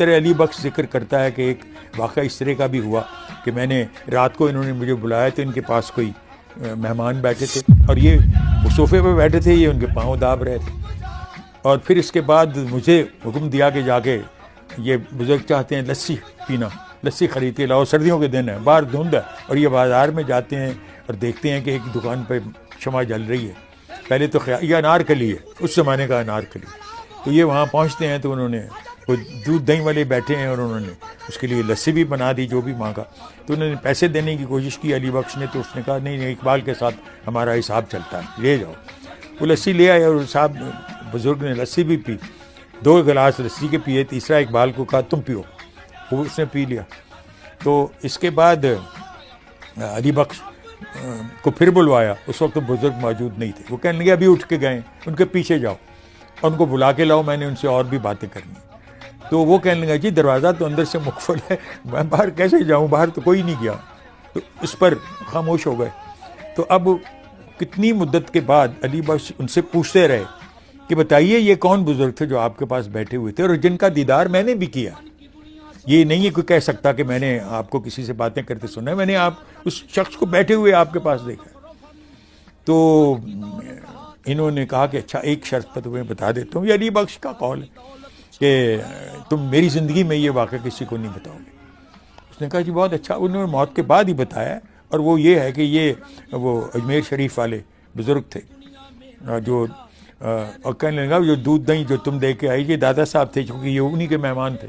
طرح علی بخش ذکر کرتا ہے کہ ایک واقعہ اس طرح کا بھی ہوا کہ میں نے رات کو انہوں نے مجھے بلایا تو ان کے پاس کوئی مہمان بیٹھے تھے اور یہ وہ صوفے پہ بیٹھے تھے، یہ ان کے پاؤں داب رہے تھے، اور پھر اس کے بعد مجھے حکم دیا کہ جا کے یہ بزرگ چاہتے ہیں لسی پینا، لسی خرید کے لاؤ، سردیوں کے دن ہے، باہر دھند ہے، اور یہ بازار میں جاتے ہیں اور دیکھتے ہیں کہ ایک دکان پہ شمع جل رہی ہے، پہلے تو خیال یہ انار کلی ہے، اس زمانے کا انار کلی، تو یہ وہاں پہنچتے ہیں تو انہوں نے وہ دودھ دہی والے بیٹھے ہیں اور انہوں نے اس کے لیے لسی بھی بنا دی جو بھی مانگا، تو انہوں نے پیسے دینے کی کوشش کی علی بخش نے، تو اس نے کہا نہیں نہیں، اقبال کے ساتھ ہمارا حساب چلتا ہے، لے جاؤ۔ وہ لسی لے آئے اور صاحب بزرگ نے لسی بھی پی، 2 گلاس لسی کے پیے، تیسرا اقبال کو کہا تم پیو، وہ اس نے پی لیا۔ تو اس کے بعد علی بخش کو پھر بلوایا، اس وقت بزرگ موجود نہیں تھے، وہ کہنے لگے ابھی اٹھ کے گئے، ان کے پیچھے جاؤ اور ان کو بلا کے لاؤ، میں نے ان سے اور بھی باتیں کرنی۔ تو وہ کہنے لگا جی دروازہ تو اندر سے مقفل ہے، میں باہر کیسے جاؤں، باہر تو کوئی نہیں گیا، تو اس پر خاموش ہو گئے۔ تو اب کتنی مدت کے بعد علی بخش ان سے پوچھتے رہے کہ بتائیے یہ کون بزرگ تھے جو آپ کے پاس بیٹھے ہوئے تھے اور جن کا دیدار میں نے بھی کیا، یہ نہیں ہے کوئی کہہ سکتا کہ میں نے آپ کو کسی سے باتیں کرتے سنا ہے، میں نے آپ اس شخص کو بیٹھے ہوئے آپ کے پاس دیکھا۔ تو انہوں نے کہا کہ اچھا ایک شرط پر تمہیں بتا دیتا ہوں، یہ علی بخش کا قول ہے کہ تم میری زندگی میں یہ واقعہ کسی کو نہیں بتاؤ گے۔ اس نے کہا جی بہت اچھا، انہوں نے موت کے بعد ہی بتایا، اور وہ یہ ہے کہ یہ وہ اجمیر شریف والے بزرگ تھے جو اور کہنے لگا جو دودھ دہی جو تم دے کے آئی یہ دادا صاحب تھے، چونکہ یہ انہی کے مہمان تھے۔